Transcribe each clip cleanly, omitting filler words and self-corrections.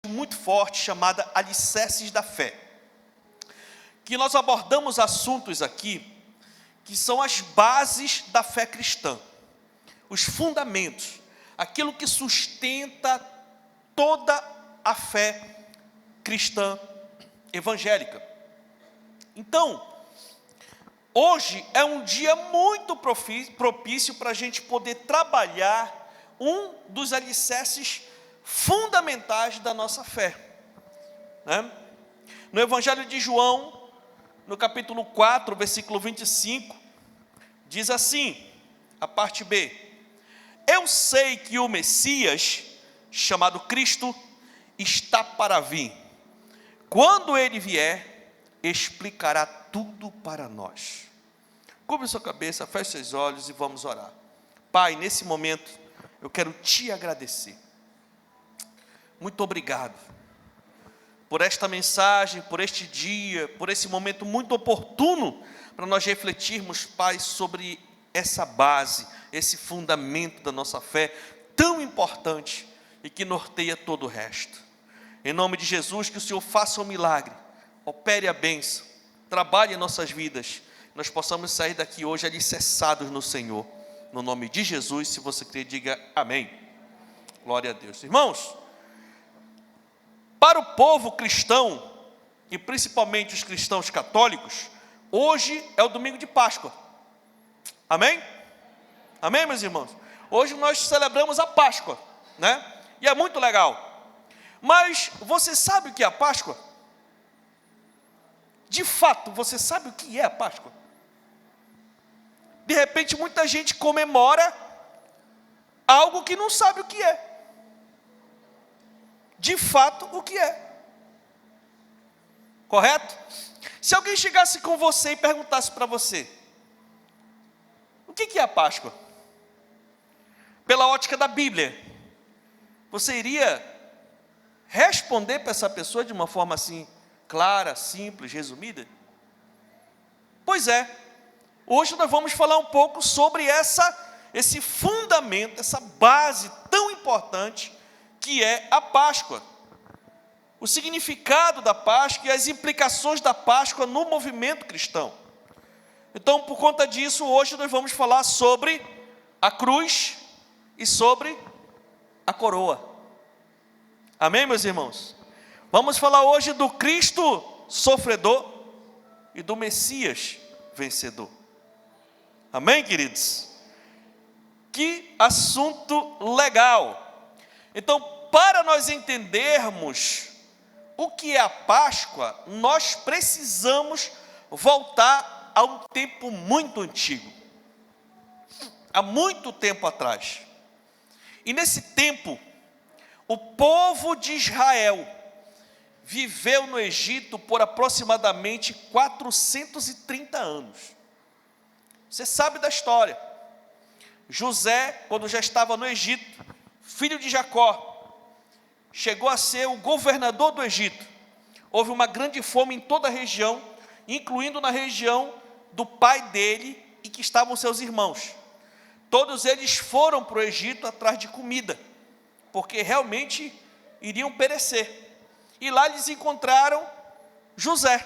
muito forte chamada Alicerces da Fé, que nós abordamos assuntos aqui que são as bases da fé cristã, os fundamentos, aquilo que sustenta toda a fé cristã evangélica. Então, hoje é um dia muito propício para a gente poder trabalhar um dos alicerces fundamentais da nossa fé, né? No Evangelho de João, no capítulo 4, versículo 25, diz assim, a parte B: eu sei que o Messias, chamado Cristo, está para vir. Quando ele vier, explicará tudo para nós. Cubra sua cabeça, feche seus olhos e vamos orar. Pai, nesse momento, eu quero te agradecer. Muito obrigado por esta mensagem, por este dia, por esse momento muito oportuno para nós refletirmos, Pai, sobre essa base, esse fundamento da nossa fé, tão importante e que norteia todo o resto. Em nome de Jesus, que o Senhor faça um milagre, opere a bênção, trabalhe em nossas vidas, nós possamos sair daqui hoje alicerçados no Senhor. No nome de Jesus, se você crer, diga amém. Glória a Deus. Irmãos, para o povo cristão, e principalmente os cristãos católicos, hoje é o domingo de Páscoa. Amém? Amém, meus irmãos? Hoje nós celebramos a Páscoa, né? E é muito legal. Mas você sabe o que é a Páscoa? De fato, você sabe o que é a Páscoa? De repente, muita gente comemora algo que não sabe o que é. De fato, o que é. Correto? Se alguém chegasse com você e perguntasse para você, o que é a Páscoa? Pela ótica da Bíblia, você iria responder para essa pessoa de uma forma assim, clara, simples, resumida? Pois é, hoje nós vamos falar um pouco sobre esse fundamento, essa base tão importante que é a Páscoa. O significado da Páscoa e as implicações da Páscoa no movimento cristão. Então, por conta disso, hoje nós vamos falar sobre a cruz e sobre a coroa. Amém, meus irmãos? Vamos falar hoje do Cristo sofredor e do Messias vencedor. Amém, queridos? Que assunto legal! Então, para nós entendermos o que é a Páscoa, nós precisamos voltar a um tempo muito antigo, há muito tempo atrás. E nesse tempo, o povo de Israel viveu no Egito por aproximadamente 430 anos. Você sabe da história. José, quando já estava no Egito, filho de Jacó, chegou a ser o governador do Egito. Houve uma grande fome em toda a região, incluindo na região do pai dele e que estavam seus irmãos. Todos eles foram para o Egito atrás de comida, porque realmente iriam perecer. E lá eles encontraram José.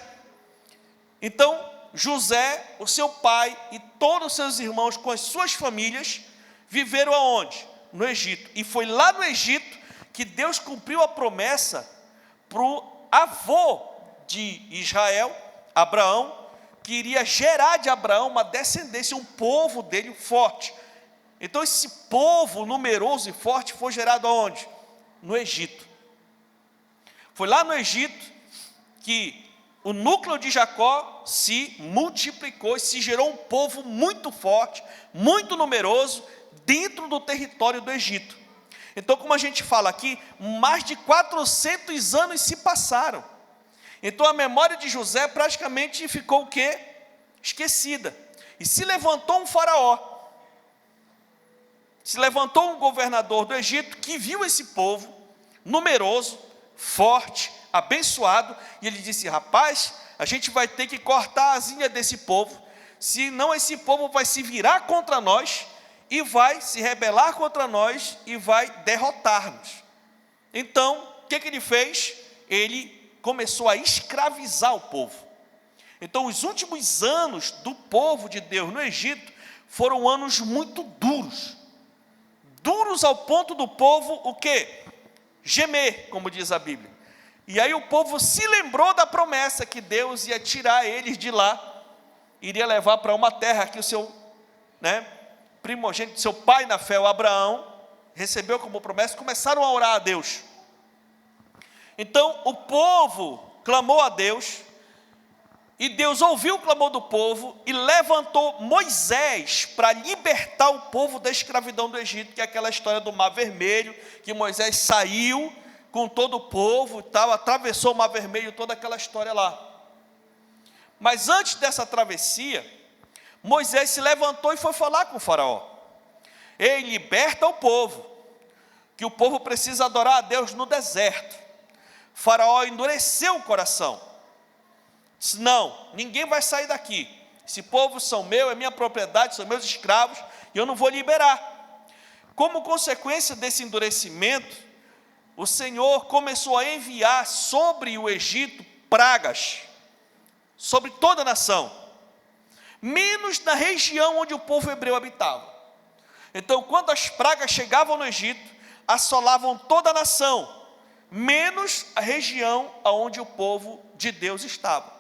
Então, José, o seu pai e todos os seus irmãos com as suas famílias viveram aonde? No Egito. E foi lá no Egito que Deus cumpriu a promessa para o avô de Israel, Abraão, que iria gerar de Abraão uma descendência, um povo dele forte. Então esse povo numeroso e forte foi gerado aonde? No Egito. Foi lá no Egito que o núcleo de Jacó se multiplicou e se gerou um povo muito forte, muito numeroso, dentro do território do Egito. Então, como a gente fala aqui, mais de 400 anos se passaram. Então, a memória de José praticamente ficou o quê? Esquecida. E se levantou um faraó. Se levantou um governador do Egito que viu esse povo numeroso, forte, abençoado, e ele disse: rapaz, a gente vai ter que cortar a asinha desse povo, senão esse povo vai se virar contra nós e vai se rebelar contra nós e vai derrotar-nos. Então, o que ele fez? Ele começou a escravizar o povo. Então, os últimos anos do povo de Deus no Egito foram anos muito duros. Duros ao ponto do povo, o quê? Gemer, como diz a Bíblia. E aí o povo se lembrou da promessa que Deus ia tirar eles de lá, iria levar para uma terra que o seu primogênito, seu pai na fé, o Abraão, recebeu como promessa. Começaram a orar a Deus. Então o povo clamou a Deus, e Deus ouviu o clamor do povo e levantou Moisés para libertar o povo da escravidão do Egito, que é aquela história do Mar Vermelho, que Moisés saiu com todo o povo e tal, atravessou o Mar Vermelho, toda aquela história lá. Mas antes dessa travessia, Moisés se levantou e foi falar com o faraó. Ei, liberta o povo, que o povo precisa adorar a Deus no deserto. Faraó endureceu o coração. Disse: não, ninguém vai sair daqui. Esse povo são meu, é minha propriedade, são meus escravos, e eu não vou liberar. Como consequência desse endurecimento, o Senhor começou a enviar sobre o Egito pragas, sobre toda a nação, menos na região onde o povo hebreu habitava. Então, quando as pragas chegavam no Egito, assolavam toda a nação, menos a região onde o povo de Deus estava.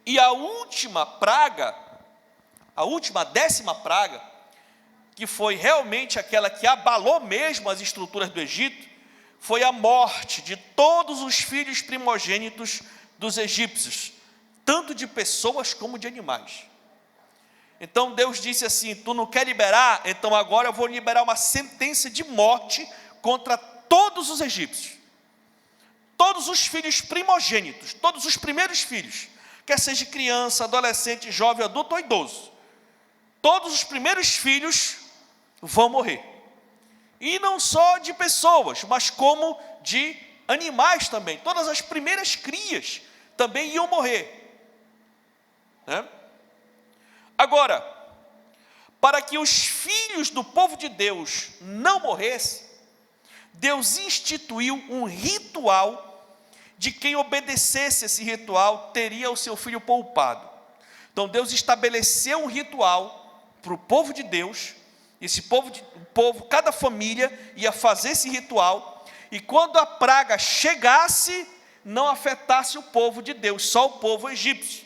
E a última praga, a 10ª praga, que foi realmente aquela que abalou mesmo as estruturas do Egito, foi a morte de todos os filhos primogênitos dos egípcios, tanto de pessoas como de animais. Então Deus disse assim: tu não quer liberar? Então agora eu vou liberar uma sentença de morte contra todos os egípcios. Todos os filhos primogênitos, todos os primeiros filhos, quer seja criança, adolescente, jovem, adulto ou idoso, todos os primeiros filhos vão morrer. E não só de pessoas, mas como de animais também. Todas as primeiras crias também iam morrer. Agora, para que os filhos do povo de Deus não morressem, Deus instituiu um ritual, de quem obedecesse esse ritual teria o seu filho poupado. Então Deus estabeleceu um ritual para o povo de Deus. Esse povo, cada família ia fazer esse ritual, e quando a praga chegasse, não afetasse o povo de Deus, só o povo egípcio.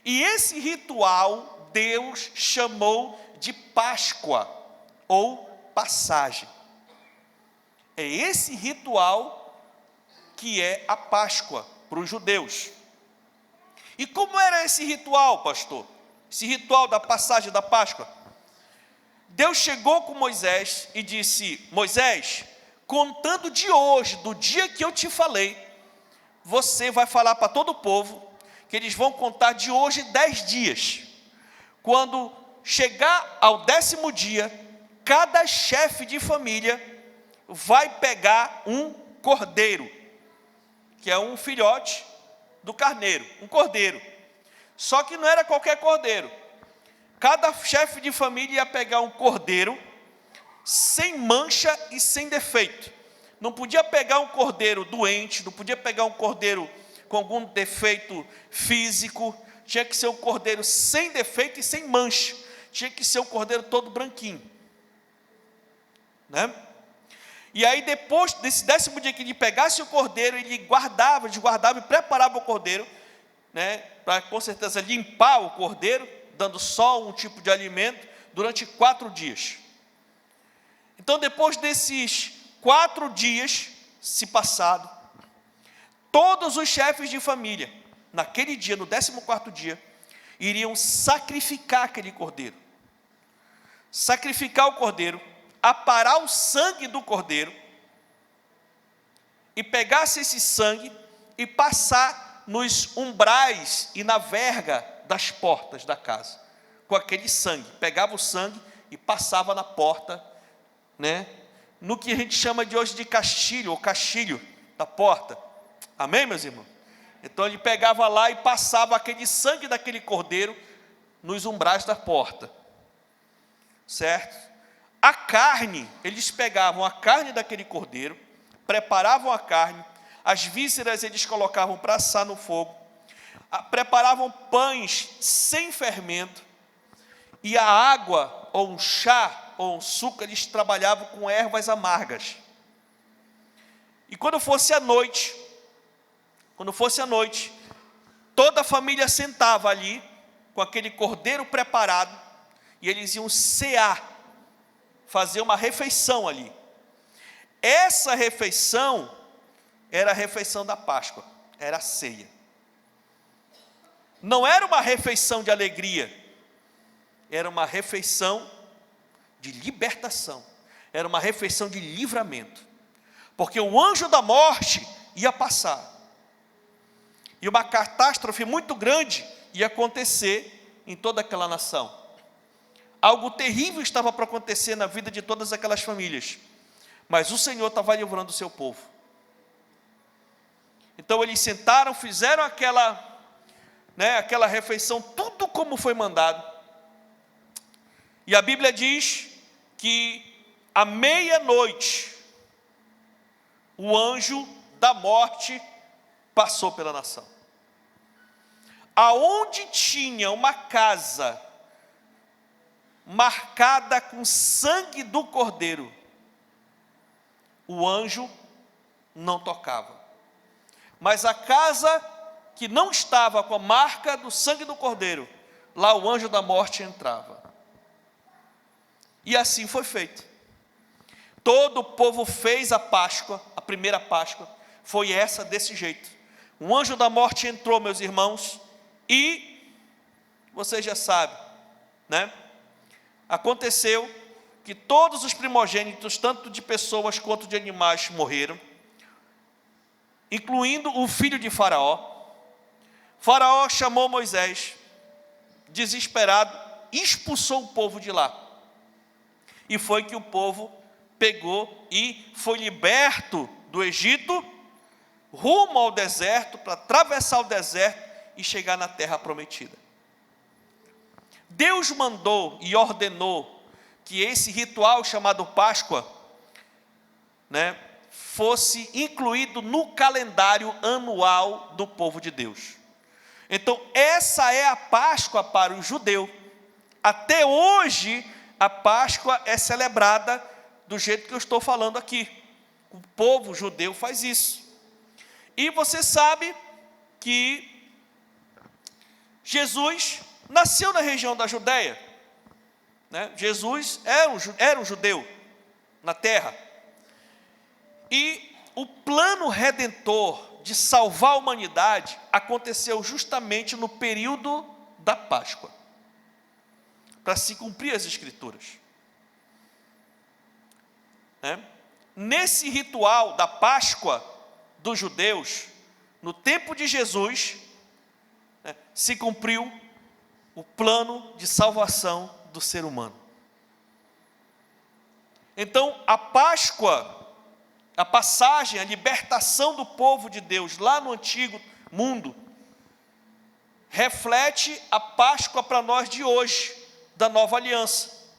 E esse ritual Deus chamou de Páscoa, ou passagem. É esse ritual que é a Páscoa para os judeus. E como era esse ritual, pastor? Esse ritual da passagem da Páscoa? Deus chegou com Moisés e disse: Moisés, contando de hoje, do dia que eu te falei, você vai falar para todo o povo, que eles vão contar de hoje 10 dias. Quando chegar ao 10º dia, cada chefe de família vai pegar um cordeiro, que é um filhote do carneiro, um cordeiro. Só que não era qualquer cordeiro. Cada chefe de família ia pegar um cordeiro sem mancha e sem defeito. Não podia pegar um cordeiro doente, não podia pegar um cordeiro com algum defeito físico. Tinha que ser um cordeiro sem defeito e sem mancha. Tinha que ser um cordeiro todo branquinho. E aí depois desse 10º dia que ele pegasse o cordeiro, ele guardava, desguardava e preparava o cordeiro, para com certeza limpar o cordeiro, dando só um tipo de alimento, durante 4 dias. Então depois desses 4 dias se passado, todos os chefes de família, naquele dia, no 14º dia, iriam sacrificar aquele cordeiro. Sacrificar o cordeiro, aparar o sangue do cordeiro, e pegasse esse sangue e passar nos umbrais e na verga das portas da casa, com aquele sangue. Pegava o sangue e passava na porta, no que a gente chama de hoje de castilho, ou caixilho da porta. Amém, meus irmãos? Então ele pegava lá e passava aquele sangue daquele cordeiro nos umbrais da porta, certo? a carne, eles pegavam a carne daquele cordeiro, preparavam a carne, as vísceras eles colocavam para assar no fogo, preparavam pães sem fermento, e a água, ou um chá, ou um suco, eles trabalhavam com ervas amargas. E quando fosse a noite, toda a família sentava ali, com aquele cordeiro preparado, e eles iam cear, fazer uma refeição ali. Essa refeição era a refeição da Páscoa, era a ceia. Não era uma refeição de alegria, era uma refeição de libertação, era uma refeição de livramento, porque o anjo da morte ia passar, e uma catástrofe muito grande ia acontecer em toda aquela nação. Algo terrível estava para acontecer na vida de todas aquelas famílias, mas o Senhor estava livrando o seu povo. Então eles sentaram, fizeram aquela refeição, tudo como foi mandado. E a Bíblia diz que à meia-noite, o anjo da morte passou pela nação. Aonde tinha uma casa marcada com sangue do cordeiro, o anjo não tocava. Mas a casa que não estava com a marca do sangue do cordeiro, lá o anjo da morte entrava. E assim foi feito. Todo o povo fez a Páscoa, a primeira Páscoa, foi essa desse jeito. Um anjo da morte entrou, meus irmãos, e você já sabe, né? Aconteceu que todos os primogênitos, tanto de pessoas quanto de animais, morreram, incluindo o filho de Faraó. Faraó chamou Moisés, desesperado, expulsou o povo de lá. E foi que o povo pegou e foi liberto do Egito, rumo ao deserto, para atravessar o deserto e chegar na terra prometida. Deus mandou e ordenou que esse ritual chamado Páscoa, fosse incluído no calendário anual do povo de Deus. Então, essa é a Páscoa para o judeu. Até hoje, a Páscoa é celebrada do jeito que eu estou falando aqui. O povo judeu faz isso. E você sabe que Jesus nasceu na região da Judéia, Jesus era um judeu na terra, e o plano redentor de salvar a humanidade aconteceu justamente no período da Páscoa, para se cumprir as Escrituras. Nesse ritual da Páscoa dos judeus, no tempo de Jesus, se cumpriu o plano de salvação do ser humano. Então, a Páscoa, a passagem, a libertação do povo de Deus lá no antigo mundo, reflete a Páscoa para nós de hoje, da nova aliança.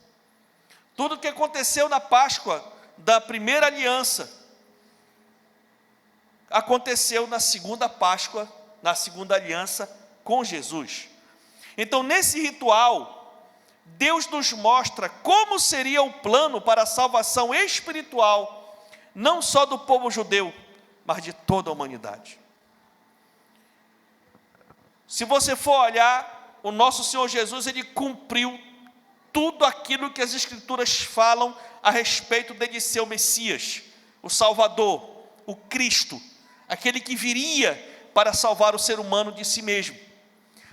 Tudo o que aconteceu na Páscoa da primeira aliança, aconteceu na segunda Páscoa, na segunda aliança com Jesus. Então, nesse ritual, Deus nos mostra como seria o plano para a salvação espiritual, não só do povo judeu, mas de toda a humanidade. Se você for olhar, o nosso Senhor Jesus, ele cumpriu tudo aquilo que as Escrituras falam a respeito dele ser o Messias, o Salvador, o Cristo, aquele que viria para salvar o ser humano de si mesmo,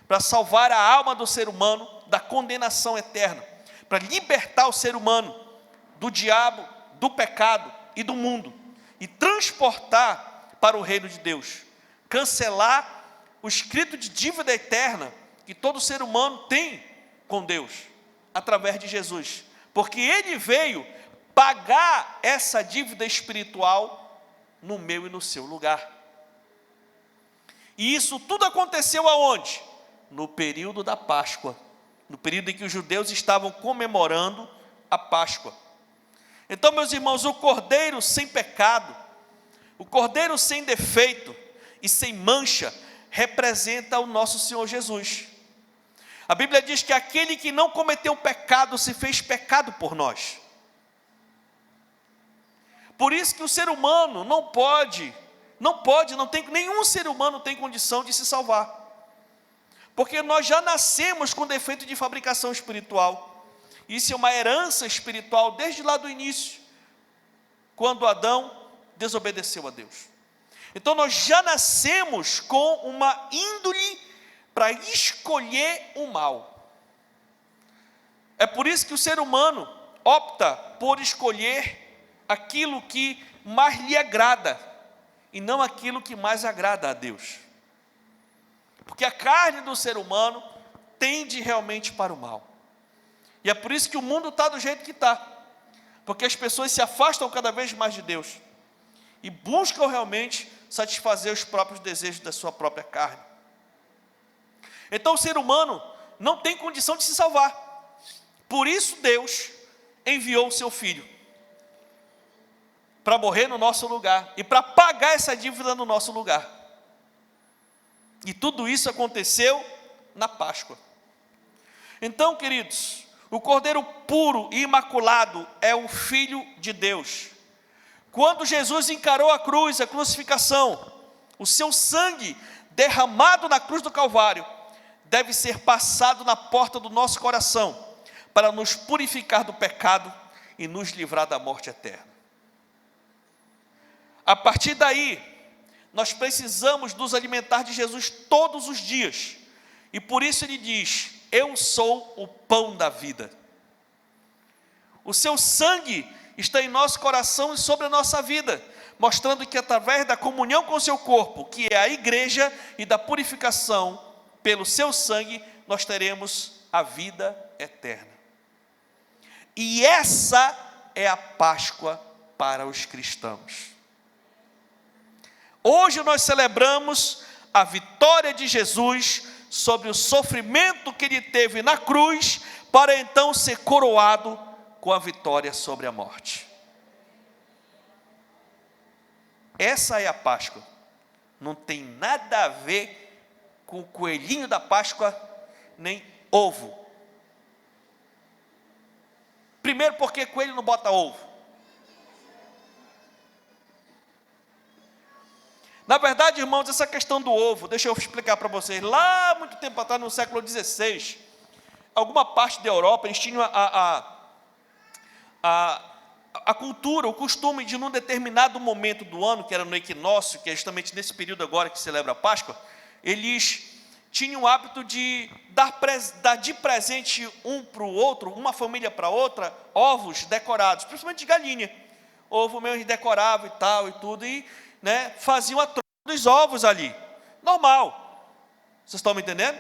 para salvar a alma do ser humano da condenação eterna, para libertar o ser humano do diabo, do pecado e do mundo, e transportar para o reino de Deus, cancelar o escrito de dívida eterna que todo ser humano tem com Deus, através de Jesus, porque Ele veio pagar essa dívida espiritual no meu e no seu lugar. E isso tudo aconteceu aonde? No período da Páscoa, no período em que os judeus estavam comemorando a Páscoa. Então, meus irmãos, o cordeiro sem pecado, o cordeiro sem defeito e sem mancha, representa o nosso Senhor Jesus. A Bíblia diz que aquele que não cometeu pecado se fez pecado por nós. Por isso que o ser humano não tem, nenhum ser humano tem condição de se salvar. Porque nós já nascemos com defeito de fabricação espiritual. Isso é uma herança espiritual desde lá do início, quando Adão desobedeceu a Deus. Então nós já nascemos com uma índole para escolher o mal. É por isso que o ser humano opta por escolher aquilo que mais lhe agrada, e não aquilo que mais agrada a Deus. Porque a carne do ser humano tende realmente para o mal. E é por isso que o mundo está do jeito que está. Porque as pessoas se afastam cada vez mais de Deus e buscam realmente satisfazer os próprios desejos da sua própria carne. Então o ser humano não tem condição de se salvar. Por isso Deus enviou o seu Filho para morrer no nosso lugar e para pagar essa dívida no nosso lugar. E tudo isso aconteceu na Páscoa. Então, queridos, o Cordeiro puro e imaculado é o Filho de Deus. Quando Jesus encarou a cruz, a crucificação, o seu sangue derramado na cruz do Calvário deve ser passado na porta do nosso coração para nos purificar do pecado e nos livrar da morte eterna. A partir daí, nós precisamos nos alimentar de Jesus todos os dias. E por isso ele diz: eu sou o pão da vida. O seu sangue está em nosso coração e sobre a nossa vida, mostrando que através da comunhão com o seu corpo, que é a igreja, e da purificação pelo seu sangue, nós teremos a vida eterna. E essa é a Páscoa para os cristãos. Hoje nós celebramos a vitória de Jesus sobre o sofrimento que ele teve na cruz, para então ser coroado com a vitória sobre a morte. Essa é a Páscoa. Não tem nada a ver com o coelhinho da Páscoa, nem ovo. Primeiro, porque coelho não bota ovo. Na verdade, irmãos, essa questão do ovo, deixa eu explicar para vocês. Lá, muito tempo atrás, no século XVI, alguma parte da Europa, eles tinham a cultura, o costume de, num determinado momento do ano, que era no equinócio, que é justamente nesse período agora que celebra a Páscoa, eles tinham o hábito de dar de presente um para o outro, uma família para outra, ovos decorados, principalmente de galinha. Ovo mesmo decorava e tal e tudo, e faziam a troca dos ovos ali, normal. Vocês estão me entendendo?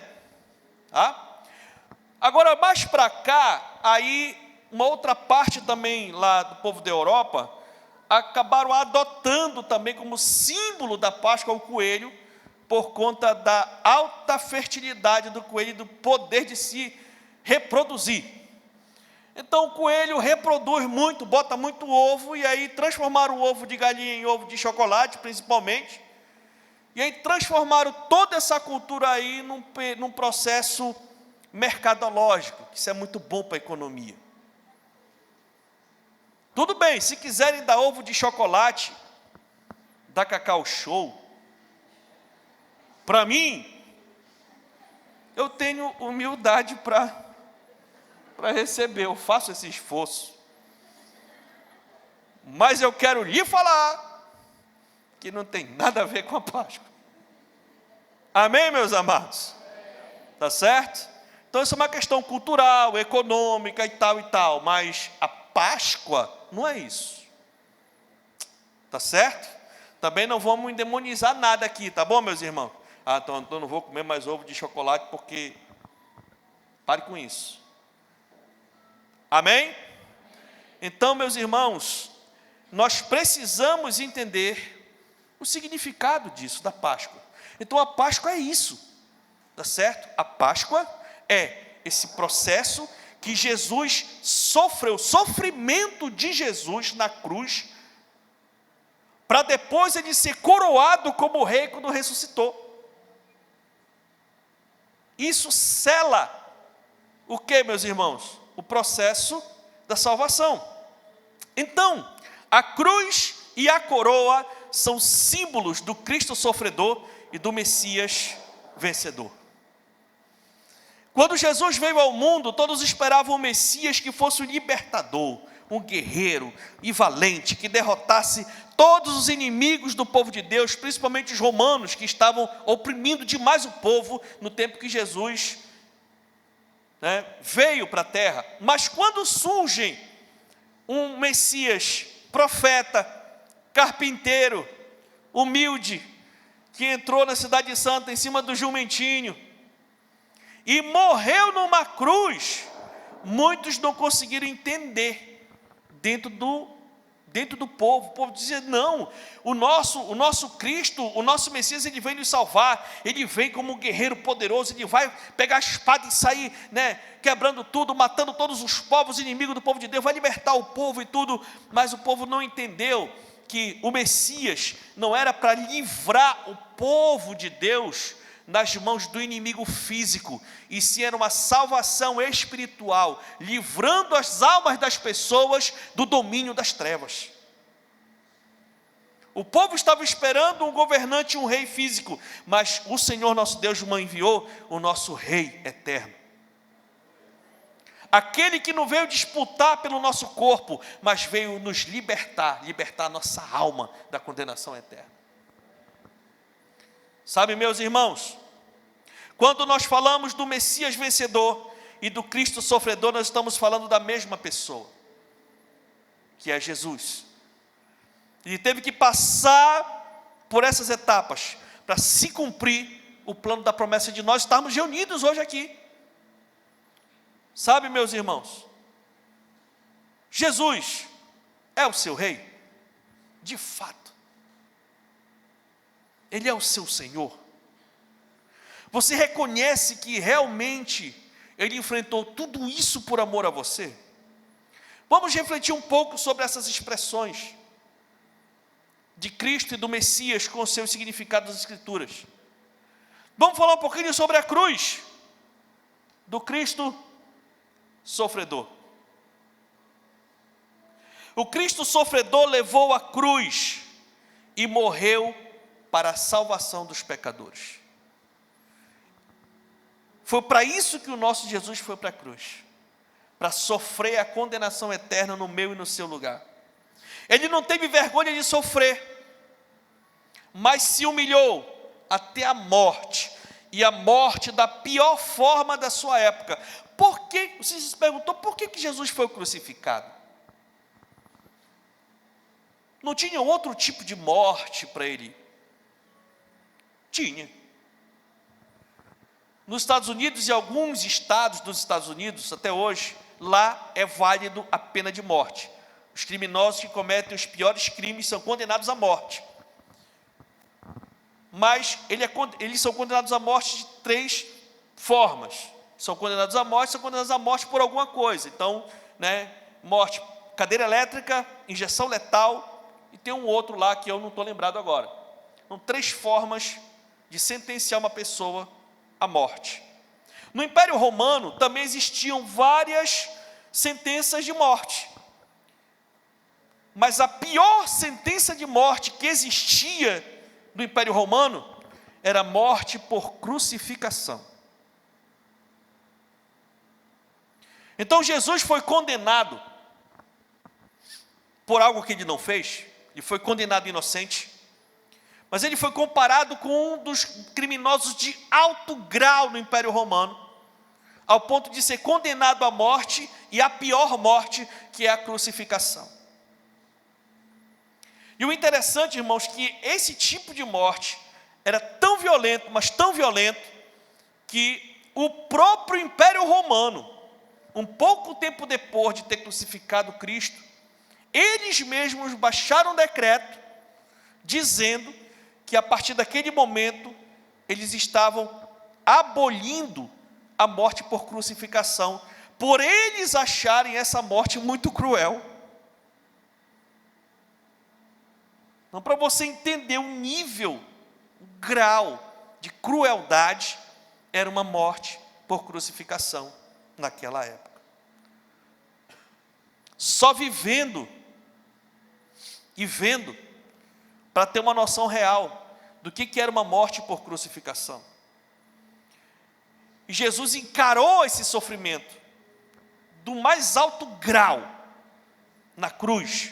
Agora, mais para cá, aí uma outra parte também lá do povo da Europa, acabaram adotando também como símbolo da Páscoa o coelho, por conta da alta fertilidade do coelho e do poder de se reproduzir. Então o coelho reproduz muito, bota muito ovo, e aí transformaram o ovo de galinha em ovo de chocolate, principalmente, e aí transformaram toda essa cultura aí num processo mercadológico, que isso é muito bom para a economia. Tudo bem, se quiserem dar ovo de chocolate, da Cacau Show, para mim, eu tenho humildade para receber, eu faço esse esforço. Mas eu quero lhe falar que não tem nada a ver com a Páscoa. Amém, meus amados? Tá certo? Então isso é uma questão cultural, econômica e tal, mas a Páscoa não é isso. Tá certo? Também não vamos endemonizar nada aqui, tá bom, meus irmãos? Então eu não vou comer mais ovo de chocolate porque... Pare com isso. Amém? Então, meus irmãos, nós precisamos entender o significado disso, da Páscoa. Então a Páscoa é isso, tá certo? A Páscoa é esse processo que Jesus sofreu, o sofrimento de Jesus na cruz, para depois ele ser coroado como rei quando ressuscitou. Isso sela o que, meus irmãos? O processo da salvação. Então, a cruz e a coroa são símbolos do Cristo sofredor e do Messias vencedor. Quando Jesus veio ao mundo, todos esperavam um Messias que fosse um libertador, um guerreiro e valente, que derrotasse todos os inimigos do povo de Deus, principalmente os romanos, que estavam oprimindo demais o povo no tempo que Jesus veio para a terra. Mas quando surge um Messias, profeta, carpinteiro, humilde, que entrou na cidade santa em cima do jumentinho e morreu numa cruz, muitos não conseguiram entender dentro do povo. O povo dizia: não, o nosso Cristo, o nosso Messias, ele vem nos salvar, ele vem como um guerreiro poderoso, ele vai pegar a espada e sair, quebrando tudo, matando todos os povos inimigos do povo de Deus, vai libertar o povo e tudo. Mas o povo não entendeu que o Messias não era para livrar o povo de Deus nas mãos do inimigo físico, e sim era uma salvação espiritual, livrando as almas das pessoas do domínio das trevas. O povo estava esperando um governante, um rei físico, mas o Senhor nosso Deus enviou o nosso rei eterno, aquele que não veio disputar pelo nosso corpo, mas veio nos libertar a nossa alma da condenação eterna. Sabe, meus irmãos, quando nós falamos do Messias vencedor e do Cristo sofredor, nós estamos falando da mesma pessoa, que é Jesus. Ele teve que passar por essas etapas para se cumprir o plano da promessa de nós estarmos reunidos hoje aqui. Sabe, meus irmãos, Jesus é o seu rei, de fato. Ele é o seu Senhor. Você reconhece que realmente Ele enfrentou tudo isso por amor a você? Vamos refletir um pouco sobre essas expressões de Cristo e do Messias com os seus significados das Escrituras. Vamos falar um pouquinho sobre a cruz do Cristo sofredor. O Cristo sofredor levou a cruz e morreu para a salvação dos pecadores. Foi para isso que o nosso Jesus foi para a cruz, para sofrer a condenação eterna no meu e no seu lugar. Ele não teve vergonha de sofrer, mas se humilhou até a morte, e a morte da pior forma da sua época. Por que, você se perguntou, por que Jesus foi crucificado? Não tinha outro tipo de morte para ele? Tinha. Nos Estados Unidos e alguns estados dos Estados Unidos, até hoje, lá é válido a pena de morte. Os criminosos que cometem os piores crimes são condenados à morte. Mas eles são condenados à morte de 3 formas. São condenados à morte por alguma coisa. Então, morte, cadeira elétrica, injeção letal, e tem um outro lá que eu não estou lembrado agora. São 3 formas de sentenciar uma pessoa à morte. No Império Romano também existiam várias sentenças de morte. Mas a pior sentença de morte que existia no Império Romano era a morte por crucificação. Então Jesus foi condenado por algo que ele não fez. Ele foi condenado inocente, mas ele foi comparado com um dos criminosos de alto grau no Império Romano, ao ponto de ser condenado à morte, e a pior morte, que é a crucificação. E o interessante, irmãos, que esse tipo de morte era tão violento, mas tão violento, que o próprio Império Romano, um pouco tempo depois de ter crucificado Cristo, eles mesmos baixaram um decreto dizendo que a partir daquele momento eles estavam abolindo a morte por crucificação, por eles acharem essa morte muito cruel. Então, para você entender o nível, o grau de crueldade, era uma morte por crucificação naquela época. Só vivendo e vendo, para ter uma noção real do que era uma morte por crucificação. E Jesus encarou esse sofrimento do mais alto grau na cruz.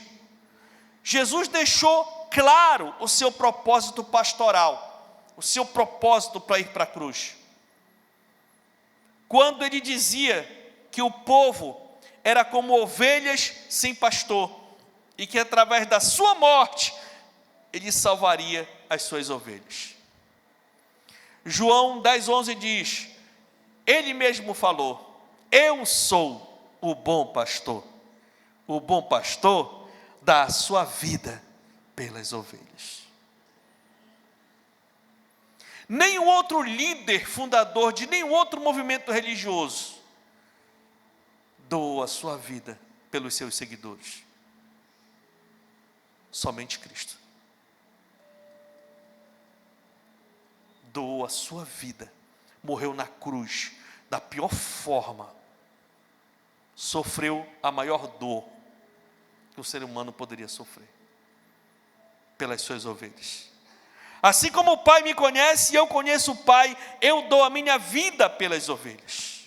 Jesus deixou claro o seu propósito pastoral, o seu propósito para ir para a cruz. Quando ele dizia que o povo era como ovelhas sem pastor, e que através da sua morte, ele salvaria as suas ovelhas. João 10:11 diz, ele mesmo falou, eu sou o bom pastor. O bom pastor dá a sua vida pelas ovelhas. Nenhum outro líder fundador de nenhum outro movimento religioso doou a sua vida pelos seus seguidores. Somente Cristo. Doou a sua vida, morreu na cruz, da pior forma, sofreu a maior dor que o ser humano poderia sofrer, pelas suas ovelhas. Assim como o Pai me conhece e eu conheço o Pai, eu dou a minha vida pelas ovelhas.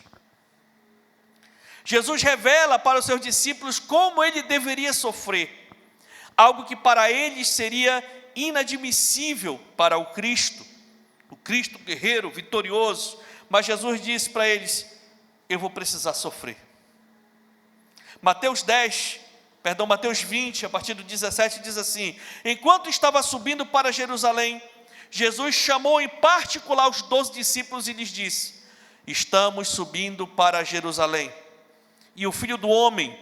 Jesus revela para os seus discípulos como ele deveria sofrer, algo que para eles seria inadmissível para o Cristo guerreiro, vitorioso, mas Jesus disse para eles, eu vou precisar sofrer. Mateus 20, a partir do 17, diz assim, enquanto estava subindo para Jerusalém, Jesus chamou em particular os 12 discípulos e lhes disse, estamos subindo para Jerusalém, e o Filho do Homem,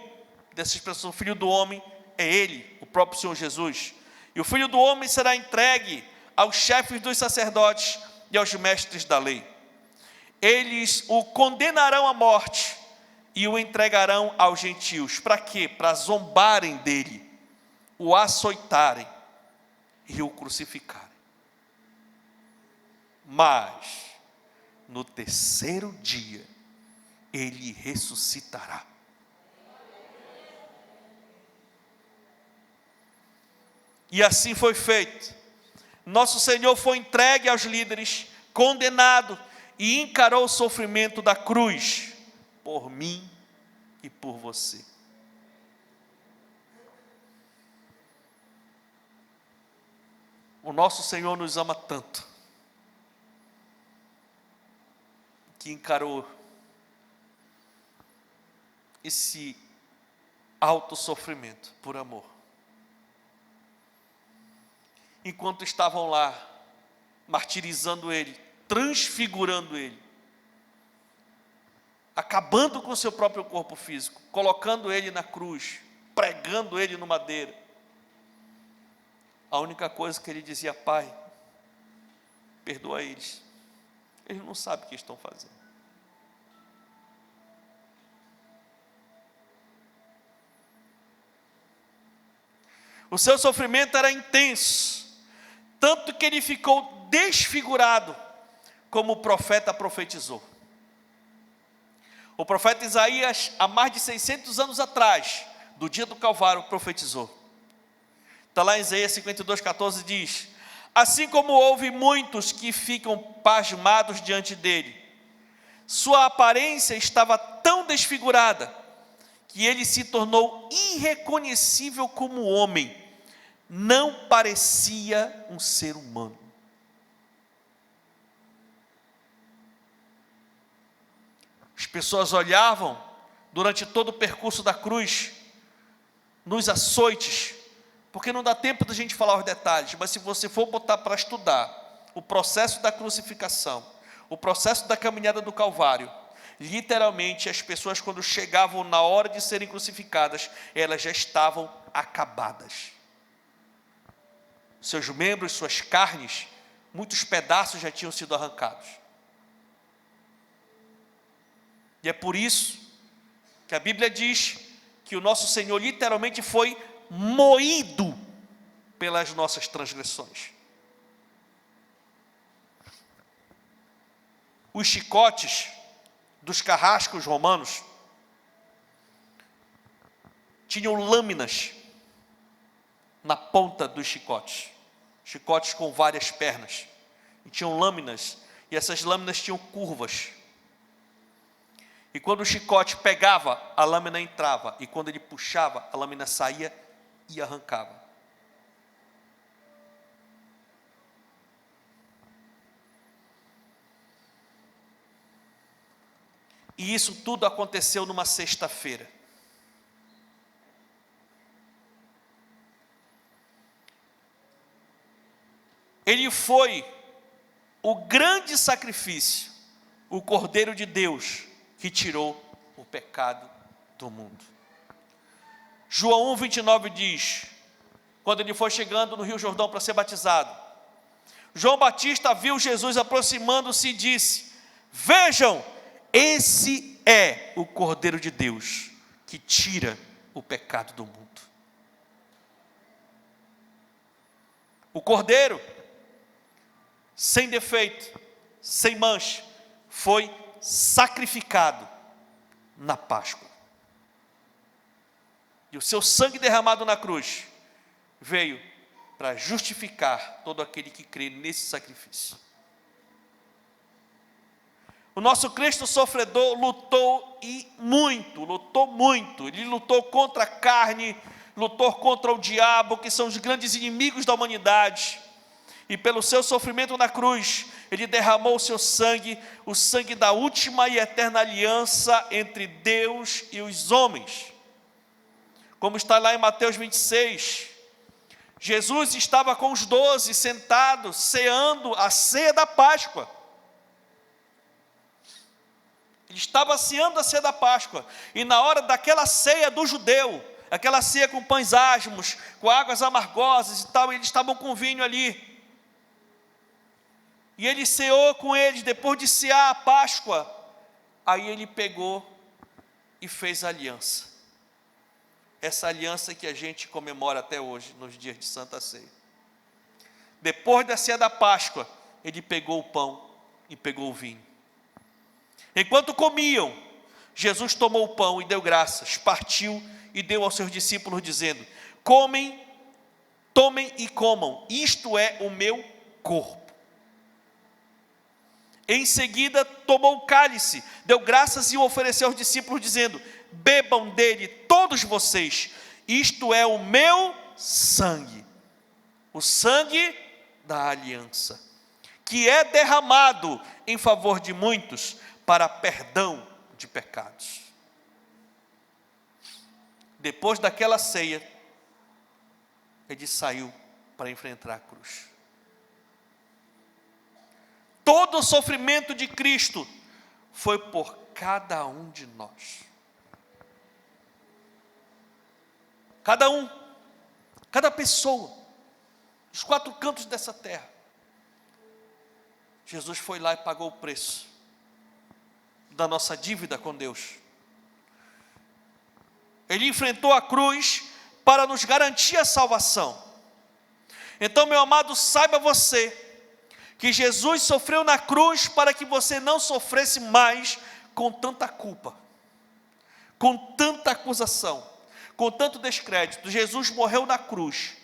dessa expressão, o Filho do Homem é Ele, o próprio Senhor Jesus, e o Filho do Homem será entregue aos chefes dos sacerdotes e aos mestres da lei. Eles o condenarão à morte e o entregarão aos gentios. Para quê? Para zombarem dele, o açoitarem e o crucificarem. Mas, no terceiro dia, ele ressuscitará. E assim foi feito. Nosso Senhor foi entregue aos líderes, condenado e encarou o sofrimento da cruz por mim e por você. O nosso Senhor nos ama tanto que encarou esse alto sofrimento por amor. Enquanto estavam lá, martirizando ele, transfigurando ele, acabando com o seu próprio corpo físico, colocando ele na cruz, pregando ele no madeiro, a única coisa que ele dizia, Pai, perdoa eles não sabem o que estão fazendo. O seu sofrimento era intenso, tanto que ele ficou desfigurado, como o profeta profetizou. O profeta Isaías, há mais de 600 anos atrás, do dia do Calvário, profetizou. Está lá em Isaías 52:14, diz, assim como houve muitos que ficam pasmados diante dele, sua aparência estava tão desfigurada, que ele se tornou irreconhecível como homem, não parecia um ser humano. As pessoas olhavam durante todo o percurso da cruz, nos açoites, porque não dá tempo da gente falar os detalhes, mas se você for botar para estudar o processo da crucificação, o processo da caminhada do Calvário, literalmente as pessoas quando chegavam na hora de serem crucificadas, elas já estavam acabadas. Seus membros, suas carnes, muitos pedaços já tinham sido arrancados. E é por isso que a Bíblia diz que o nosso Senhor literalmente foi moído pelas nossas transgressões. Os chicotes dos carrascos romanos tinham lâminas na ponta dos chicotes, chicotes com várias pernas, e tinham lâminas, e essas lâminas tinham curvas. E quando o chicote pegava, a lâmina entrava, e quando ele puxava, a lâmina saía e arrancava. E isso tudo aconteceu numa sexta-feira. Ele foi o grande sacrifício, o Cordeiro de Deus, que tirou o pecado do mundo. João 1:29 diz, quando ele foi chegando no Rio Jordão para ser batizado, João Batista viu Jesus aproximando-se e disse: vejam, esse é o Cordeiro de Deus, que tira o pecado do mundo. O Cordeiro, sem defeito, sem mancha, foi sacrificado na Páscoa. E o seu sangue derramado na cruz veio para justificar todo aquele que crê nesse sacrifício. O nosso Cristo sofredor lutou muito. Ele lutou contra a carne, lutou contra o diabo, que são os grandes inimigos da humanidade. E pelo seu sofrimento na cruz, ele derramou o seu sangue, o sangue da última e eterna aliança entre Deus e os homens. Como está lá em Mateus 26, Jesus estava com os 12 sentados, ceando a ceia da Páscoa. Ele estava ceando a ceia da Páscoa, e na hora daquela ceia do judeu, aquela ceia com pães asmos, com águas amargosas e tal, eles estavam com vinho ali. E ele ceou com eles, depois de cear a Páscoa, aí ele pegou e fez a aliança. Essa aliança que a gente comemora até hoje, nos dias de Santa Ceia. Depois da ceia da Páscoa, ele pegou o pão e pegou o vinho. Enquanto comiam, Jesus tomou o pão e deu graças, partiu e deu aos seus discípulos, dizendo: tomem e comam, isto é o meu corpo. Em seguida, tomou o cálice, deu graças e o ofereceu aos discípulos, dizendo: bebam dele todos vocês, isto é o meu sangue, o sangue da aliança, que é derramado em favor de muitos, para perdão de pecados. Depois daquela ceia, ele saiu para enfrentar a cruz. Todo o sofrimento de Cristo foi por cada um de nós. Cada um, cada pessoa, os 4 cantos dessa terra. Jesus foi lá e pagou o preço da nossa dívida com Deus. Ele enfrentou a cruz para nos garantir a salvação. Então, meu amado, saiba você que Jesus sofreu na cruz para que você não sofresse mais com tanta culpa, com tanta acusação, com tanto descrédito. Jesus morreu na cruz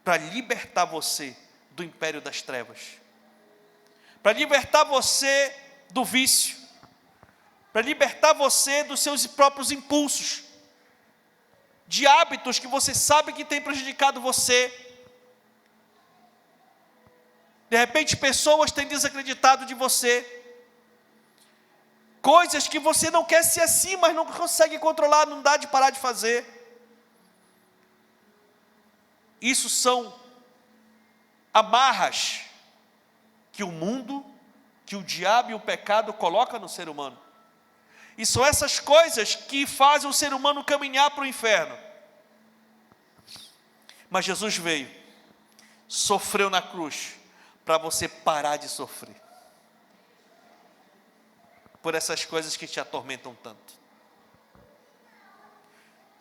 para libertar você do império das trevas, para libertar você do vício, para libertar você dos seus próprios impulsos, de hábitos que você sabe que tem prejudicado você. De repente, pessoas têm desacreditado de você, coisas que você não quer ser assim, mas não consegue controlar, não dá de parar de fazer. Isso são amarras que o mundo, que o diabo e o pecado colocam no ser humano. E são essas coisas que fazem o ser humano caminhar para o inferno. Mas Jesus veio, sofreu na cruz, para você parar de sofrer por essas coisas que te atormentam tanto.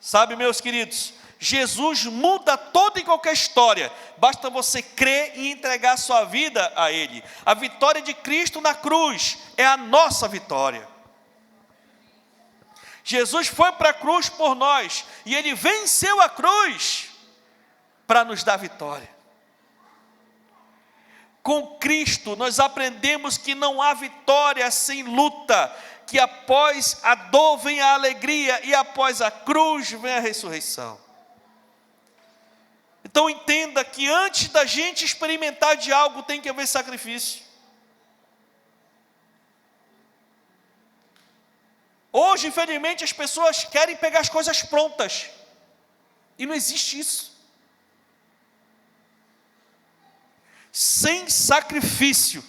Sabe, meus queridos, Jesus muda toda e qualquer história, basta você crer e entregar sua vida a Ele. A vitória de Cristo na cruz é a nossa vitória. Jesus foi para a cruz por nós, e Ele venceu a cruz para nos dar vitória. Com Cristo nós aprendemos que não há vitória sem luta, que após a dor vem a alegria, e após a cruz vem a ressurreição. Então entenda que antes da gente experimentar de algo, tem que haver sacrifício. Hoje, infelizmente, as pessoas querem pegar as coisas prontas, e não existe isso. Sem sacrifício,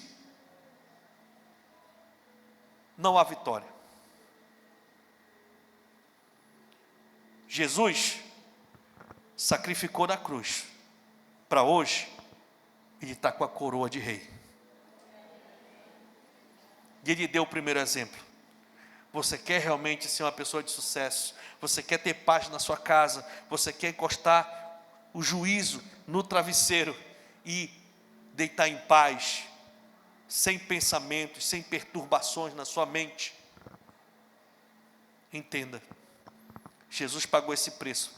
não há vitória. Jesus sacrificou na cruz, para hoje, Ele está com a coroa de rei. E Ele deu o primeiro exemplo. Você quer realmente ser uma pessoa de sucesso? Você quer ter paz na sua casa? Você quer encostar o juízo no travesseiro e deitar em paz, sem pensamentos, sem perturbações na sua mente? Entenda, Jesus pagou esse preço.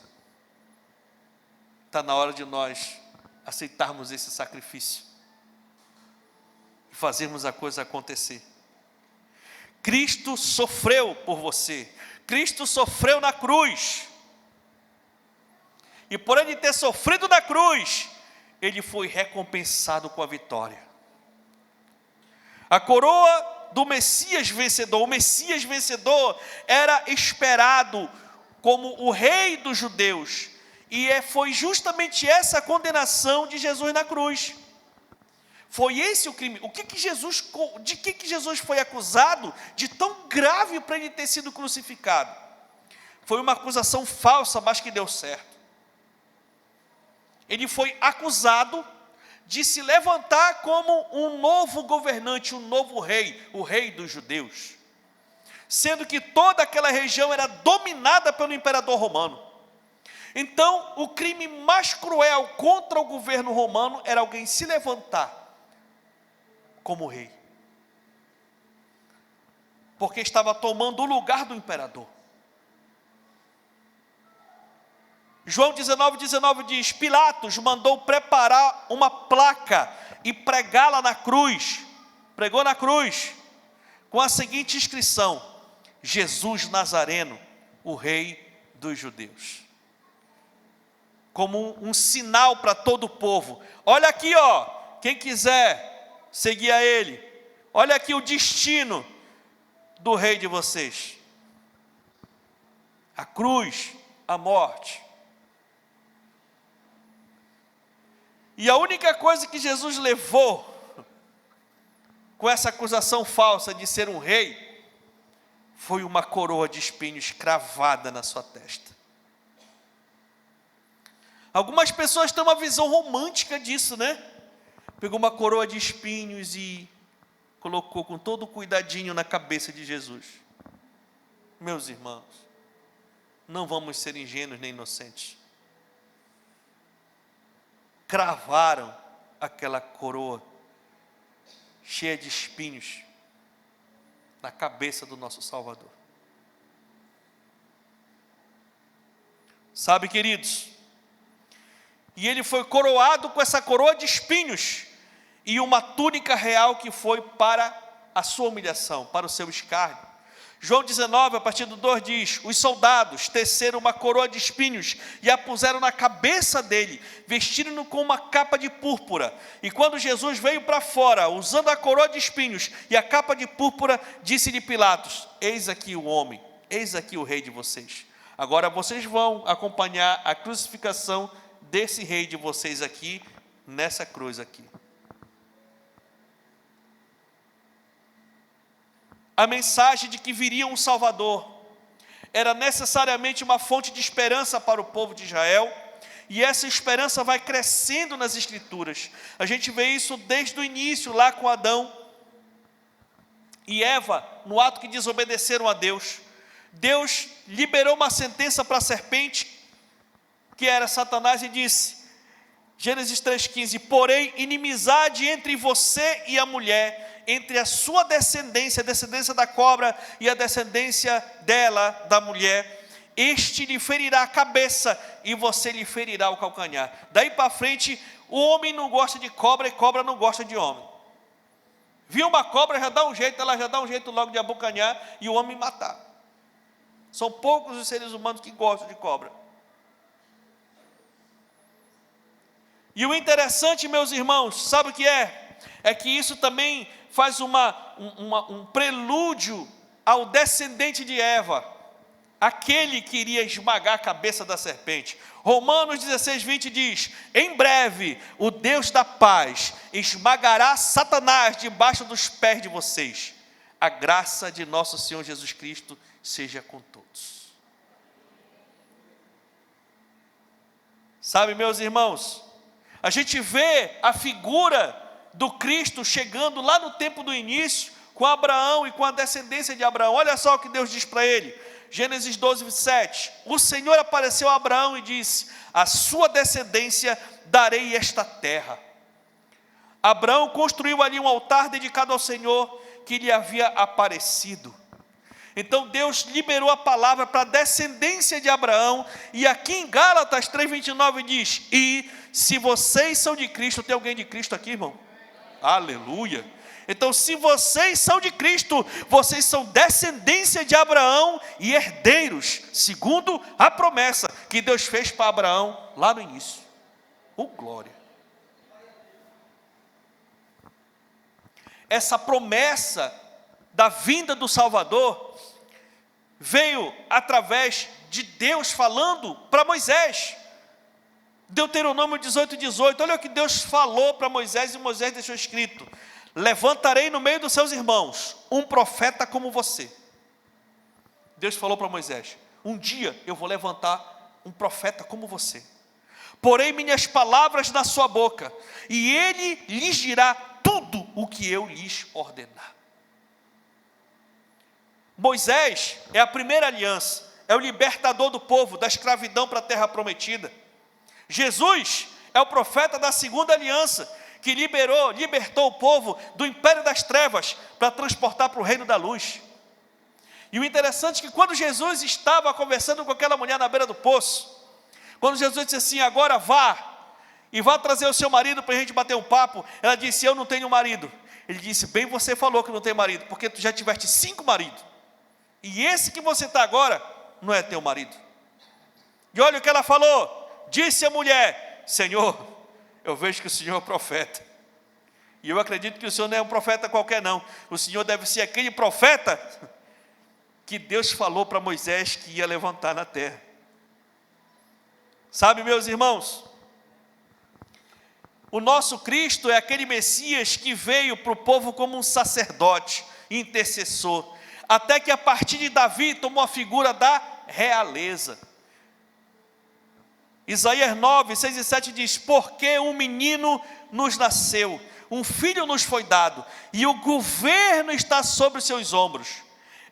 Está na hora de nós aceitarmos esse sacrifício e fazermos a coisa acontecer. Cristo sofreu por você, Cristo sofreu na cruz, e por Ele ter sofrido na cruz, Ele foi recompensado com a vitória. A coroa do Messias vencedor, o Messias vencedor era esperado como o rei dos judeus, e foi justamente essa a condenação de Jesus na cruz. Foi esse o crime. De que Jesus foi acusado de tão grave para Ele ter sido crucificado? Foi uma acusação falsa, mas que deu certo. Ele foi acusado de se levantar como um novo governante, um novo rei, o rei dos judeus, sendo que toda aquela região era dominada pelo imperador romano. Então, o crime mais cruel contra o governo romano era alguém se levantar como rei, porque estava tomando o lugar do imperador. João 19:19 diz: Pilatos mandou preparar uma placa e pregá-la na cruz, pregou na cruz, com a seguinte inscrição: Jesus Nazareno, o rei dos judeus. Como um sinal para todo o povo. Olha aqui, ó, quem quiser seguir a Ele, olha aqui o destino do rei de vocês: a cruz, a morte. E a única coisa que Jesus levou com essa acusação falsa de ser um rei foi uma coroa de espinhos cravada na sua testa. Algumas pessoas têm uma visão romântica disso, né? Pegou uma coroa de espinhos e colocou com todo cuidadinho na cabeça de Jesus. Meus irmãos, não vamos ser ingênuos nem inocentes. Cravaram aquela coroa cheia de espinhos na cabeça do nosso Salvador. Sabe, queridos, e Ele foi coroado com essa coroa de espinhos e uma túnica real que foi para a sua humilhação, para o seu escárnio. João 19, a partir do 2 diz: os soldados teceram uma coroa de espinhos e a puseram na cabeça dele, vestindo-no com uma capa de púrpura. E quando Jesus veio para fora, usando a coroa de espinhos e a capa de púrpura, disse-lhe Pilatos: eis aqui o homem, eis aqui o rei de vocês. Agora vocês vão acompanhar a crucificação desse rei de vocês aqui, nessa cruz aqui. A mensagem de que viria um Salvador era necessariamente uma fonte de esperança para o povo de Israel, e essa esperança vai crescendo nas Escrituras. A gente vê isso desde o início, lá com Adão e Eva, no ato que desobedeceram a Deus. Deus liberou uma sentença para a serpente, que era Satanás, e disse, Gênesis 3,15, porém, inimizade entre você e a mulher, entre a sua descendência, a descendência da cobra, e a descendência dela, da mulher, este lhe ferirá a cabeça, e você lhe ferirá o calcanhar. Daí para frente, o homem não gosta de cobra, e cobra não gosta de homem. Viu uma cobra, já dá um jeito, ela já dá um jeito logo de abocanhar, e o homem matar. São poucos os seres humanos que gostam de cobra. E o interessante, meus irmãos, sabe o que é? É que isso também faz um prelúdio ao descendente de Eva, aquele que iria esmagar a cabeça da serpente. Romanos 16:20 diz, em breve o Deus da paz esmagará Satanás debaixo dos pés de vocês. A graça de nosso Senhor Jesus Cristo seja com todos. Sabe, meus irmãos, a gente vê a figura do Cristo chegando lá no tempo do início, com Abraão e com a descendência de Abraão. Olha só o que Deus diz para ele, Gênesis 12:7, o Senhor apareceu a Abraão e disse, a sua descendência darei esta terra. Abraão construiu ali um altar dedicado ao Senhor, que lhe havia aparecido. Então Deus liberou a palavra para a descendência de Abraão, e aqui em Gálatas 3:29 diz, e se vocês são de Cristo, tem alguém de Cristo aqui, irmão? Aleluia! Então, se vocês são de Cristo, vocês são descendência de Abraão e herdeiros, segundo a promessa que Deus fez para Abraão lá no início. Oh, glória! Essa promessa da vinda do Salvador veio através de Deus falando para Moisés. Deuteronômio 18:18, olha o que Deus falou para Moisés, e Moisés deixou escrito, levantarei no meio dos seus irmãos um profeta como você. Deus falou para Moisés, um dia eu vou levantar um profeta como você, porei minhas palavras na sua boca, e ele lhes dirá tudo o que eu lhes ordenar. Moisés é a primeira aliança, é o libertador do povo da escravidão para a terra prometida. Jesus é o profeta da segunda aliança, que libertou o povo do império das trevas para transportar para o reino da luz. E o interessante é que quando Jesus estava conversando com aquela mulher na beira do poço, quando Jesus disse assim, agora vá, e vá trazer o seu marido para a gente bater um papo, ela disse, eu não tenho marido. Ele disse, bem você falou que não tem marido, porque tu já tiveste 5 maridos, e esse que você está agora, não é teu marido. E olha o que ela falou, disse a mulher, Senhor, eu vejo que o Senhor é profeta, e eu acredito que o Senhor não é um profeta qualquer não, o Senhor deve ser aquele profeta que Deus falou para Moisés que ia levantar na terra. Sabe, meus irmãos, o nosso Cristo é aquele Messias que veio para o povo como um sacerdote, intercessor, até que a partir de Davi tomou a figura da realeza. Isaías 9, 6 e 7 diz, porque um menino nos nasceu, um filho nos foi dado, e o governo está sobre os seus ombros.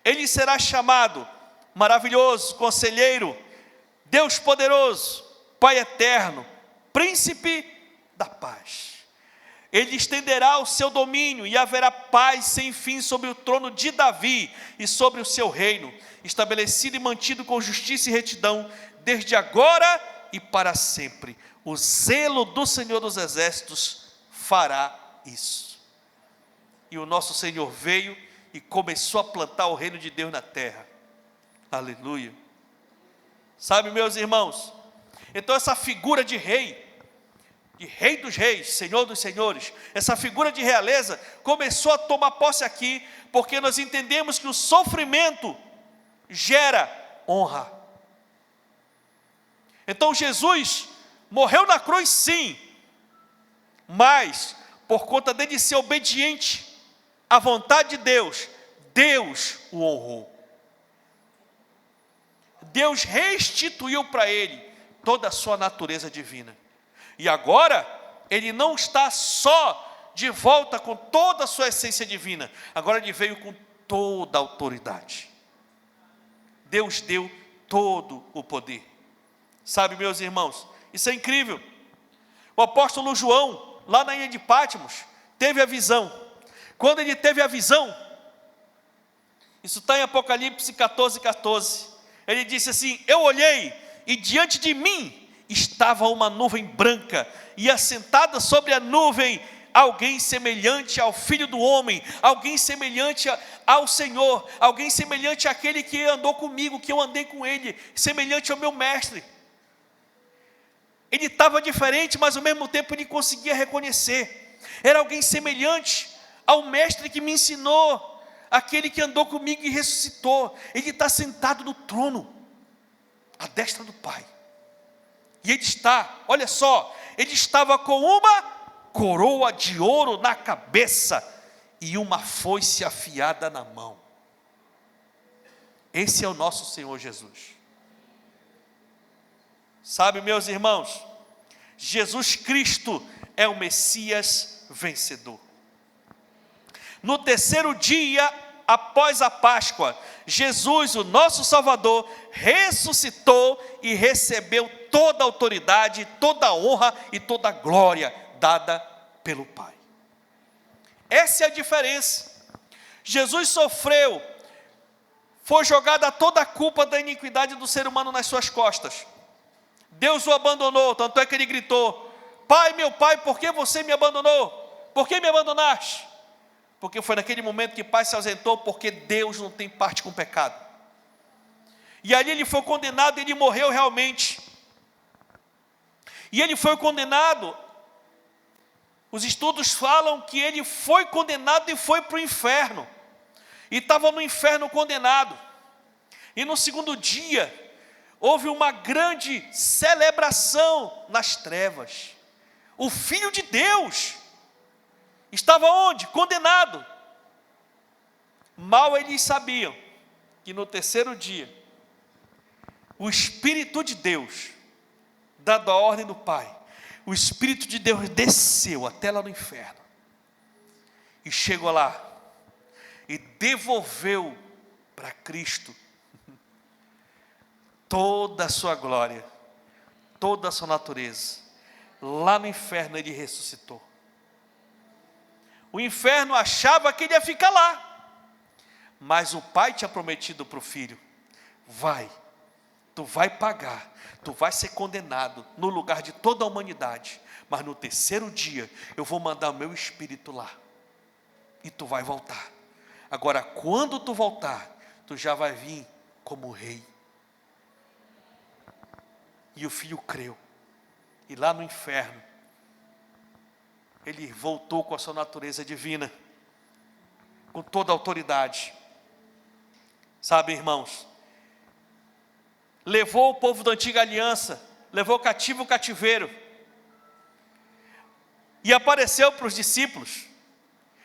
Ele será chamado maravilhoso, conselheiro, Deus poderoso, Pai eterno, príncipe da paz. Ele estenderá o seu domínio e haverá paz sem fim sobre o trono de Davi e sobre o seu reino, estabelecido e mantido com justiça e retidão, desde agora e para sempre. O zelo do Senhor dos Exércitos fará isso. E o nosso Senhor veio e começou a plantar o reino de Deus na terra. Aleluia. Sabe, meus irmãos, então essa figura de rei dos reis, Senhor dos senhores, essa figura de realeza começou a tomar posse aqui, porque nós entendemos que o sofrimento gera honra. Então Jesus morreu na cruz sim, mas por conta dele ser obediente à vontade de Deus, Deus o honrou. Deus restituiu para ele toda a sua natureza divina. E agora, ele não está só de volta com toda a sua essência divina, agora ele veio com toda a autoridade. Deus deu todo o poder. Sabe, meus irmãos, isso é incrível. O apóstolo João, lá na ilha de Patmos, teve a visão. Quando ele teve a visão, isso está em Apocalipse 14:14. Ele disse assim: eu olhei e diante de mim estava uma nuvem branca, e assentada sobre a nuvem, alguém semelhante ao Filho do Homem, alguém semelhante ao Senhor, alguém semelhante àquele que andou comigo, que eu andei com ele, semelhante ao meu mestre. Ele estava diferente, mas ao mesmo tempo ele conseguia reconhecer. Era alguém semelhante ao mestre que me ensinou, aquele que andou comigo e ressuscitou. Ele está sentado no trono, à destra do Pai. E ele está, olha só, ele estava com uma coroa de ouro na cabeça e uma foice afiada na mão. Esse é o nosso Senhor Jesus. Sabe, meus irmãos, Jesus Cristo é o Messias vencedor. No terceiro dia após a Páscoa, Jesus, o nosso Salvador, ressuscitou e recebeu toda a autoridade, toda a honra e toda a glória dada pelo Pai. Essa é a diferença. Jesus sofreu, foi jogada toda a culpa da iniquidade do ser humano nas suas costas. Deus o abandonou, tanto é que ele gritou: Pai, meu Pai, por que você me abandonou? Por que me abandonaste? Porque foi naquele momento que o Pai se ausentou, porque Deus não tem parte com o pecado. E ali ele foi condenado, ele morreu realmente. E ele foi condenado, os estudos falam que ele foi condenado e foi para o inferno. E estava no inferno condenado. E no segundo dia, houve uma grande celebração nas trevas. O Filho de Deus estava onde? Condenado. Mal eles sabiam que no terceiro dia, o Espírito de Deus, dado a ordem do Pai, o Espírito de Deus desceu até lá no inferno, e chegou lá, e devolveu para Cristo toda a sua glória, toda a sua natureza. Lá no inferno ele ressuscitou. O inferno achava que ele ia ficar lá, mas o Pai tinha prometido para o Filho: tu vai pagar, tu vai ser condenado no lugar de toda a humanidade, mas no terceiro dia eu vou mandar o meu Espírito lá, e tu vai voltar. Agora, quando tu voltar, tu já vai vir como rei. E o Filho creu, e lá no inferno, ele voltou com a sua natureza divina, com toda a autoridade. Sabe, irmãos, levou o povo da antiga aliança, levou cativo o cativeiro, e apareceu para os discípulos.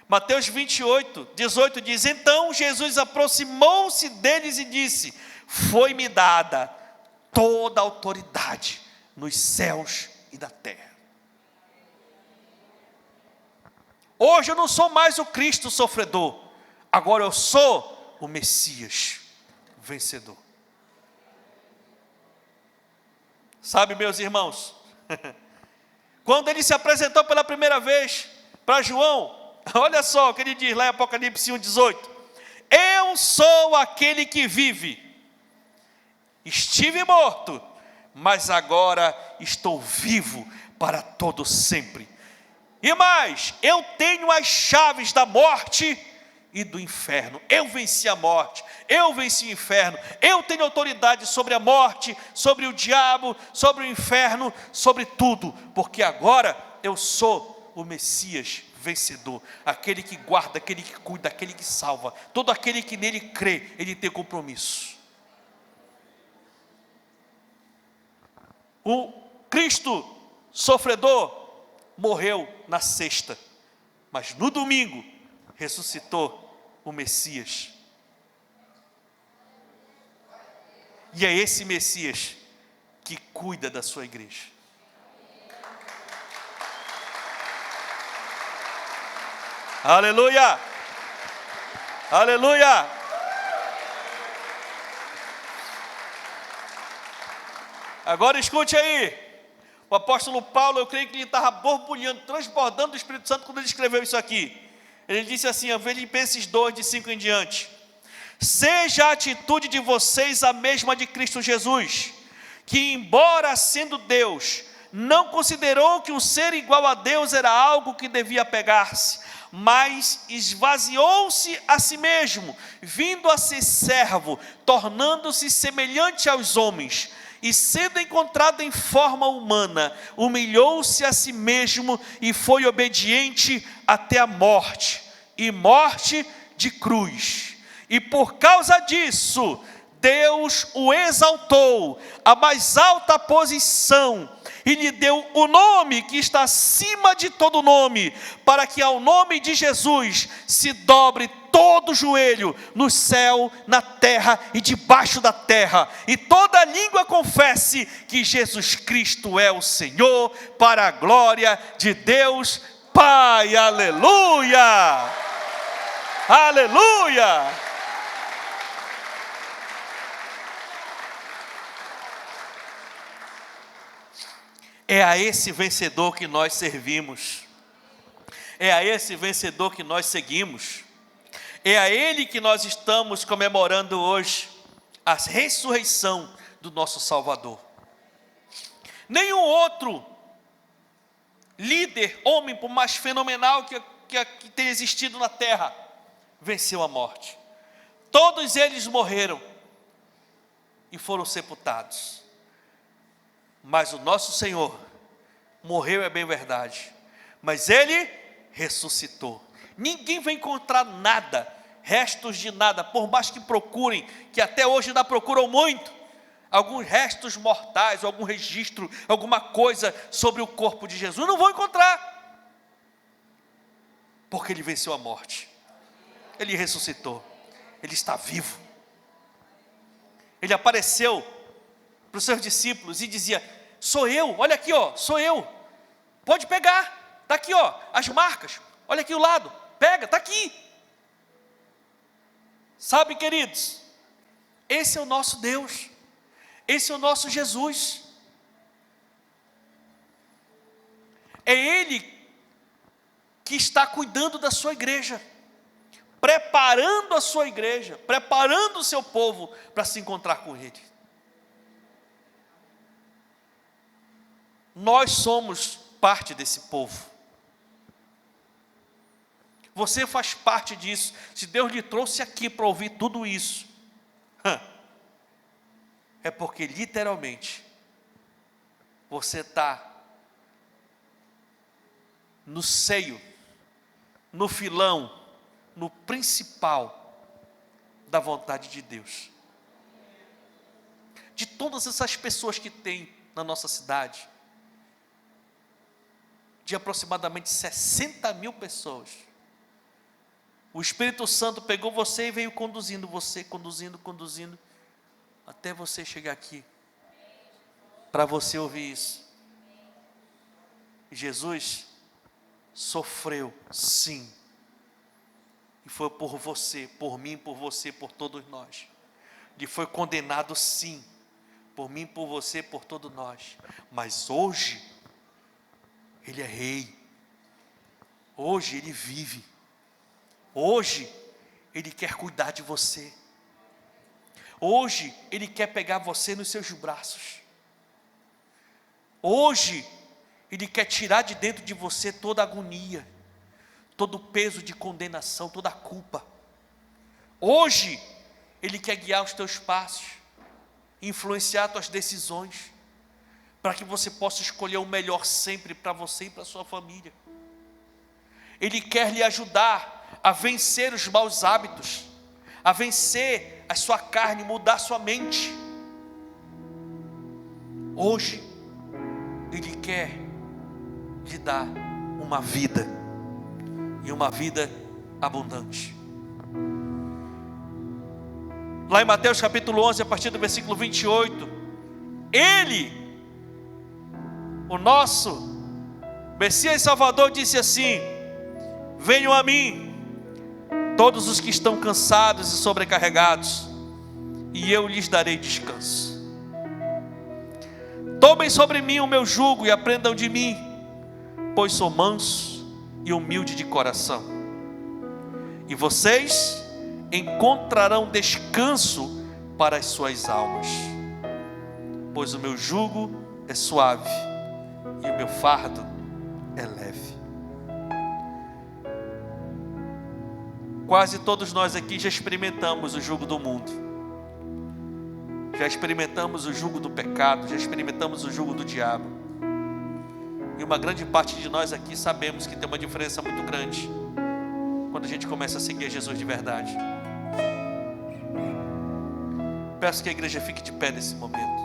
Mateus 28:18 diz: então Jesus aproximou-se deles e disse: foi-me dada toda a autoridade nos céus e na terra. Hoje eu não sou mais o Cristo sofredor, agora eu sou o Messias vencedor. Sabe, meus irmãos, quando ele se apresentou pela primeira vez para João, olha só o que ele diz lá em Apocalipse 1:18: eu sou aquele que vive, estive morto, mas agora estou vivo para todo sempre. E mais, eu tenho as chaves da morte e do inferno. Eu venci a morte, eu venci o inferno, eu tenho autoridade sobre a morte, sobre o diabo, sobre o inferno, sobre tudo, porque agora eu sou o Messias vencedor, aquele que guarda, aquele que cuida, aquele que salva. Todo aquele que nele crê, ele tem compromisso. O Cristo sofredor morreu na sexta, mas no domingo ressuscitou o Messias. E é esse Messias que cuida da sua igreja. Aleluia! Aleluia! Agora escute aí. O apóstolo Paulo, eu creio que ele estava borbulhando, transbordando do Espírito Santo quando ele escreveu isso aqui. Ele disse assim, em Filipenses 2, de 5 em diante: seja a atitude de vocês a mesma de Cristo Jesus, que embora sendo Deus, não considerou que o ser igual a Deus era algo que devia pegar-se, mas esvaziou-se a si mesmo, vindo a ser servo, tornando-se semelhante aos homens, e sendo encontrado em forma humana, humilhou-se a si mesmo e foi obediente até a morte, e morte de cruz. E por causa disso, Deus o exaltou à mais alta posição e lhe deu o nome que está acima de todo nome, para que ao nome de Jesus se dobre todo joelho no céu, na terra e debaixo da terra, e toda língua confesse que Jesus Cristo é o Senhor, para a glória de Deus Pai. Aleluia! Aleluia! É a esse vencedor que nós servimos, é a esse vencedor que nós seguimos, é a Ele que nós estamos comemorando hoje, a ressurreição do nosso Salvador. Nenhum outro líder, homem, por mais fenomenal que tenha existido na terra, venceu a morte. Todos eles morreram e foram sepultados. Mas o nosso Senhor morreu, é bem verdade, mas Ele ressuscitou. Ninguém vai encontrar nada, restos de nada, por mais que procurem, que até hoje ainda procuram muito, alguns restos mortais, algum registro, alguma coisa sobre o corpo de Jesus, não vão encontrar, porque Ele venceu a morte, Ele ressuscitou, Ele está vivo. Ele apareceu para os seus discípulos e dizia: sou eu, olha aqui, ó, sou eu, pode pegar, está aqui, ó, as marcas, olha aqui o lado, pega, está aqui. Sabe, queridos, esse é o nosso Deus, esse é o nosso Jesus, é Ele que está cuidando da sua igreja, preparando a sua igreja, preparando o seu povo para se encontrar com Ele. Nós somos parte desse povo. Você faz parte disso. Se Deus lhe trouxe aqui para ouvir tudo isso, é porque literalmente você está no seio, no filão, no principal da vontade de Deus. De todas essas pessoas que tem na nossa cidade, de aproximadamente 60 mil pessoas, o Espírito Santo pegou você e veio conduzindo você, conduzindo, até você chegar aqui, para você ouvir isso. Jesus sofreu, sim, e foi por você, por mim, por você, por todos nós. Ele foi condenado, sim, por mim, por você, por todos nós, mas hoje Ele é rei, hoje Ele vive, hoje Ele quer cuidar de você, hoje Ele quer pegar você nos seus braços, hoje Ele quer tirar de dentro de você toda a agonia, todo o peso de condenação, toda a culpa. Hoje Ele quer guiar os teus passos, influenciar as tuas decisões, para que você possa escolher o melhor sempre para você e para a sua família. Ele quer lhe ajudar a vencer os maus hábitos, a vencer a sua carne, mudar a sua mente. Hoje Ele quer lhe dar uma vida, e uma vida abundante. Lá em Mateus capítulo 11, a partir do versículo 28, Ele, o nosso Messias e Salvador, disse assim: venham a mim, todos os que estão cansados e sobrecarregados, e eu lhes darei descanso. Tomem sobre mim o meu jugo e aprendam de mim, pois sou manso e humilde de coração, e vocês encontrarão descanso para as suas almas, pois o meu jugo é suave e o meu fardo é leve. Quase todos nós aqui já experimentamos o jugo do mundo, já experimentamos o jugo do pecado, já experimentamos o jugo do diabo, e uma grande parte de nós aqui sabemos que tem uma diferença muito grande quando a gente começa a seguir Jesus de verdade. Peço que a igreja fique de pé nesse momento.